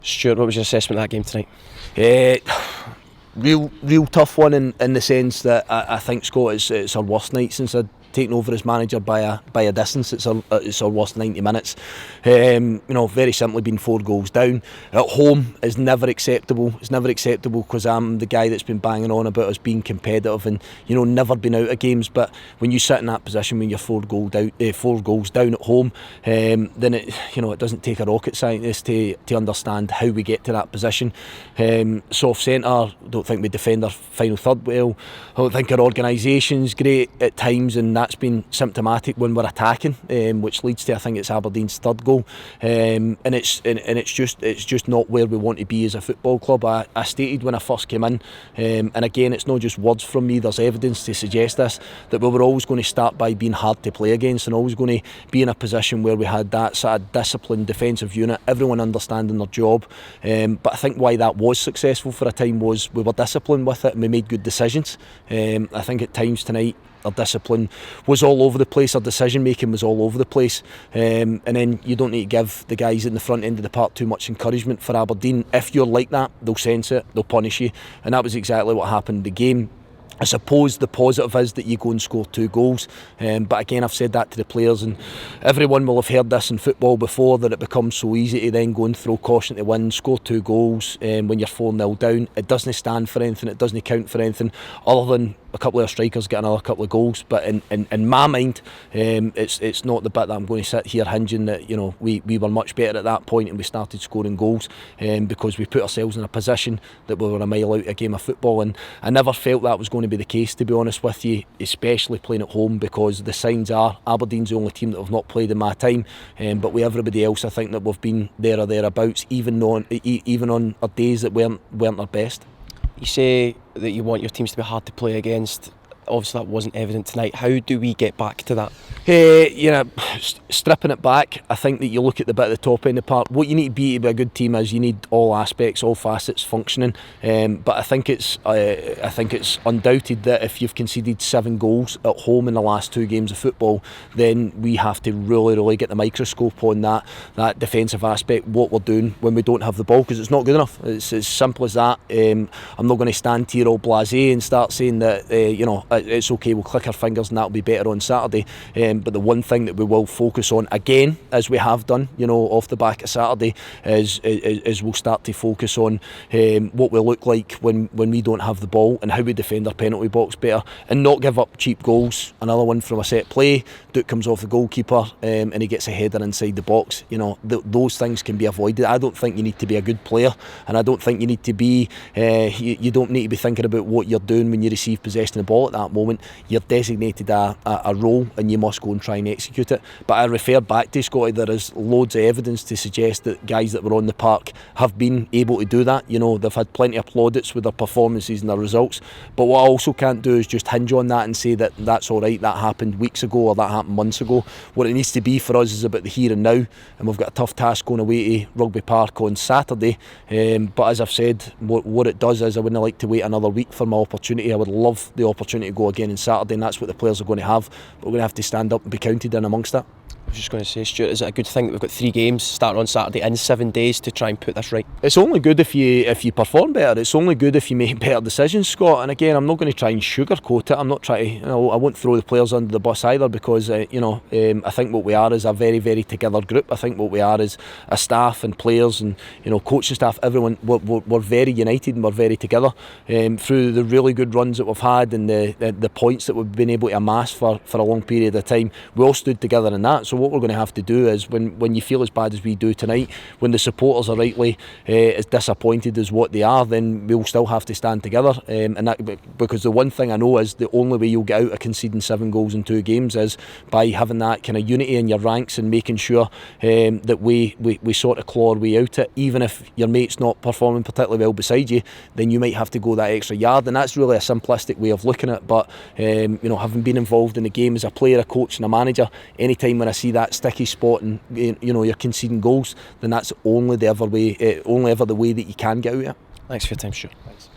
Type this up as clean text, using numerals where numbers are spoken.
Stuart, what was your assessment of that game tonight? Real tough one in the sense that I think, Scott, it's our worst night since I'd taken over as manager by a distance. It's our worst 90 minutes. Very simply been 4 goals down at home is never acceptable. It's never acceptable because I'm the guy that's been banging on about us being competitive and never been out of games. But when you sit in that position when you're 4 goals down at home, then it doesn't take a rocket scientist to understand how we get to that position. Soft centre, don't think we defend our final third well. I don't think our organisation's great at times, and that's been symptomatic when we're attacking, which leads to, I think, it's Aberdeen's third goal, and it's just not where we want to be as a football club. I stated when I first came in, and again, it's not just words from me, there's evidence to suggest this, that we were always going to start by being hard to play against and always going to be in a position where we had that sort of disciplined defensive unit, everyone understanding their job. But I think why that was successful for a time was we were disciplined with it and we made good decisions. I think at times tonight our discipline was all over the place, our decision making was all over the place, and then you don't need to give the guys in the front end of the park too much encouragement for Aberdeen. If you're like that, they'll sense it, they'll punish you, and that was exactly what happened in the game. I suppose the positive is that you go and score 2 goals, but again, I've said that to the players, and everyone will have heard this in football before, that it becomes so easy to then go and throw caution to win, score 2 goals when you're 4-0 down. It doesn't stand for anything, it doesn't count for anything other than a couple of strikers get another couple of goals. But in my mind, it's not the bit that I'm going to sit here hinging that we were much better at that point and we started scoring goals, because we put ourselves in a position that we were a mile out of a game of football, and I never felt that was going to be the case, to be honest with you, especially playing at home, because the signs are Aberdeen's the only team that have not played in my time, but with everybody else I think that we've been there or thereabouts, even on our days that weren't our best. You say that you want your teams to be hard to play against. Obviously that wasn't evident tonight. How do we get back to that? Stripping it back, I think that you look at the bit at the top end of the park. What you need to be a good team is you need all aspects, all facets functioning. But I think it's undoubted that if you've conceded 7 goals at home in the last 2 games of football, then we have to really get the microscope on that defensive aspect, what we're doing when we don't have the ball, because it's not good enough. It's as simple as that. I'm not going to stand here all blasé and start saying that it's okay, we'll click our fingers and that'll be better on Saturday. But the one thing that we will focus on again, as we have done, off the back of Saturday, is we'll start to focus on what we look like when we don't have the ball and how we defend our penalty box better and not give up cheap goals. Another one from a set play, Duke comes off the goalkeeper and he gets a header inside the box. Those things can be avoided. I don't think you need to be a good player, and I don't think you need to be you don't need to be thinking about what you're doing when you receive possession of the ball at that moment. You're designated a role and you must go and try and execute it. But I refer back to, Scotty, there is loads of evidence to suggest that guys that were on the park have been able to do that. They've had plenty of plaudits with their performances and their results. But what I also can't do is just hinge on that and say that that's all right, that happened weeks ago or that happened months ago. What it needs to be for us is about the here and now, and we've got a tough task going away to Rugby Park on Saturday. But as I've said, what it does is I wouldn't like to wait another week for my opportunity. I would love the opportunity to go again on Saturday, and that's what the players are going to have. But we're going to have to stand up and be counted in amongst that. I was just going to say, Stuart, is it a good thing that we've got 3 games starting on Saturday in 7 days to try and put this right? It's only good if you perform better. It's only good if you make better decisions, Scott. And again, I'm not going to try and sugarcoat it. I'm not trying to, I won't throw the players under the bus either, because I think what we are is a very, very together group. I think what we are is a staff and players and coaching staff. Everyone, we're very united and we're very together. Through the really good runs that we've had and the points that we've been able to amass for a long period of time, we all stood together in that. So what we're going to have to do is, when you feel as bad as we do tonight, when the supporters are rightly as disappointed as what they are, then we'll still have to stand together. And that, because the one thing I know is the only way you'll get out of conceding 7 goals in 2 games is by having that kind of unity in your ranks and making sure that we sort of claw our way out it. Even if your mate's not performing particularly well beside you, then you might have to go that extra yard. And that's really a simplistic way of looking at it. But having been involved in the game as a player, a coach and a manager, anytime when I see that sticky spot and you're conceding goals, then that's only ever the way that you can get out of it. Thanks for your time, Stuart. Thanks.